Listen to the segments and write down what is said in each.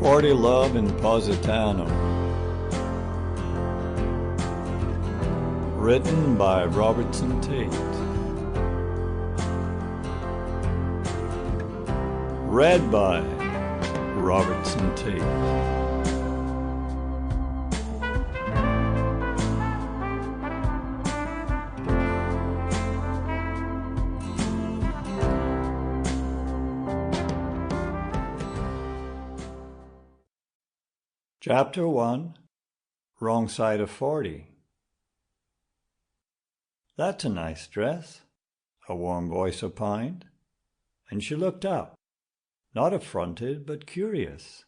40 Love in Positano. Written by Robertson Tait. Read by Robertson Tait. Chapter 1. Wrong Side of 40. "That's a nice dress," a warm voice opined, and she looked up, not affronted but curious.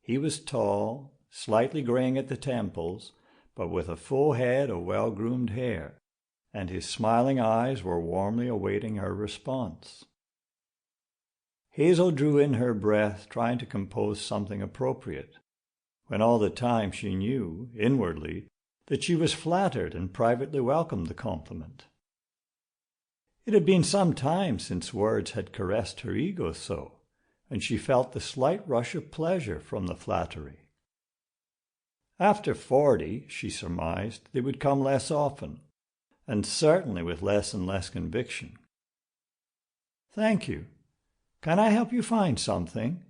He was tall, slightly graying at the temples, but with a full head of well-groomed hair, and his smiling eyes were warmly awaiting her response. Hazel drew in her breath, trying to compose something appropriate, when all the time she knew, inwardly, that she was flattered and privately welcomed the compliment. It had been some time since words had caressed her ego so, and she felt the slight rush of pleasure from the flattery. After 40, she surmised, they would come less often, and certainly with less and less conviction. "Thank you. Can I help you find something?"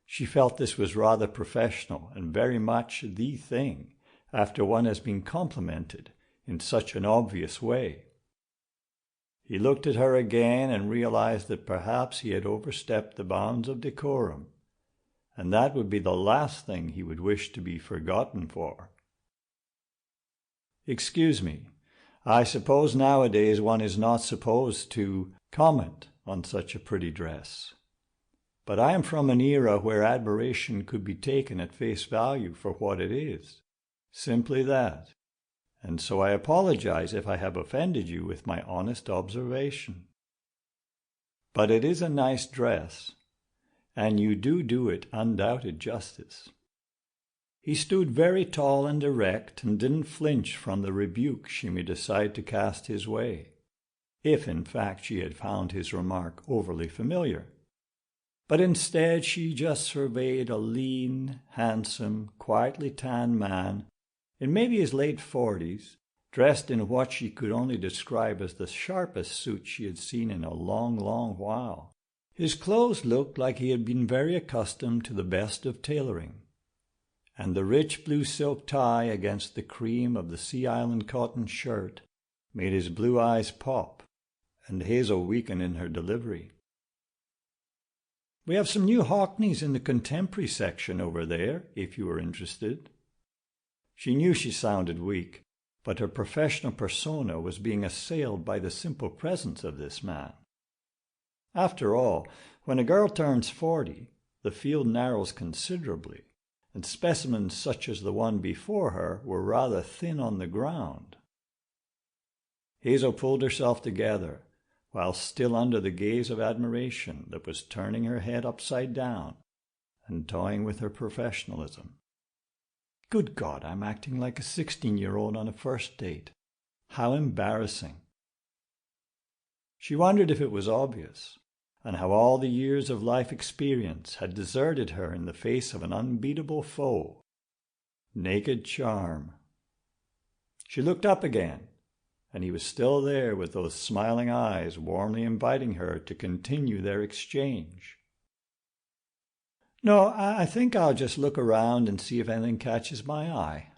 She felt this was rather professional and very much the thing after one has been complimented in such an obvious way. He looked at her again and realized that perhaps he had overstepped the bounds of decorum, and that would be the last thing he would wish to be forgotten for. "Excuse me, I suppose nowadays one is not supposed to comment on such a pretty dress. But I am from an era where admiration could be taken at face value for what it is. Simply that. And so I apologize if I have offended you with my honest observation. But it is a nice dress, and you do it undoubted justice." He stood very tall and erect and didn't flinch from the rebuke she may decide to cast his way, if in fact she had found his remark overly familiar. But instead she just surveyed a lean, handsome, quietly tanned man in maybe his late 40s, dressed in what she could only describe as the sharpest suit she had seen in a long, long while. His clothes looked like he had been very accustomed to the best of tailoring, and the rich blue silk tie against the cream of the Sea Island cotton shirt made his blue eyes pop, and Hazel weaken in her delivery. "We have some new Hockneys in the contemporary section over there, if you are interested." She knew she sounded weak, but her professional persona was being assailed by the simple presence of this man. After all, when a girl turns 40, the field narrows considerably, and specimens such as the one before her were rather thin on the ground. Hazel pulled herself together, while still under the gaze of admiration that was turning her head upside down and toying with her professionalism. "Good God, I'm acting like a 16-year-old on a first date. How embarrassing." She wondered if it was obvious, and how all the years of life experience had deserted her in the face of an unbeatable foe. Naked charm. She looked up again, and he was still there with those smiling eyes warmly inviting her to continue their exchange. "No, I think I'll just look around and see if anything catches my eye."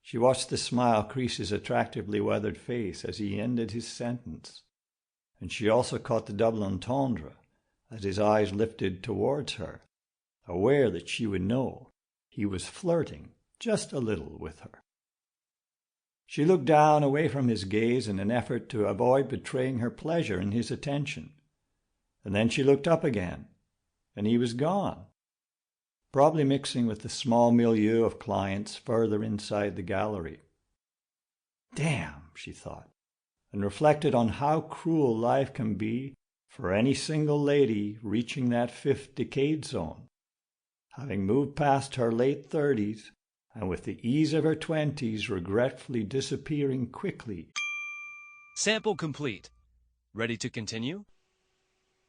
She watched the smile crease his attractively weathered face as he ended his sentence, and she also caught the double entendre as his eyes lifted towards her, aware that she would know he was flirting just a little with her. She looked down away from his gaze in an effort to avoid betraying her pleasure in his attention, and then she looked up again, and he was gone, probably mixing with the small milieu of clients further inside the gallery. "Damn," she thought, and reflected on how cruel life can be for any single lady reaching that 5th decade zone, having moved past her late 30s, and with the ease of her 20s regretfully disappearing quickly. Sample complete. Ready to continue?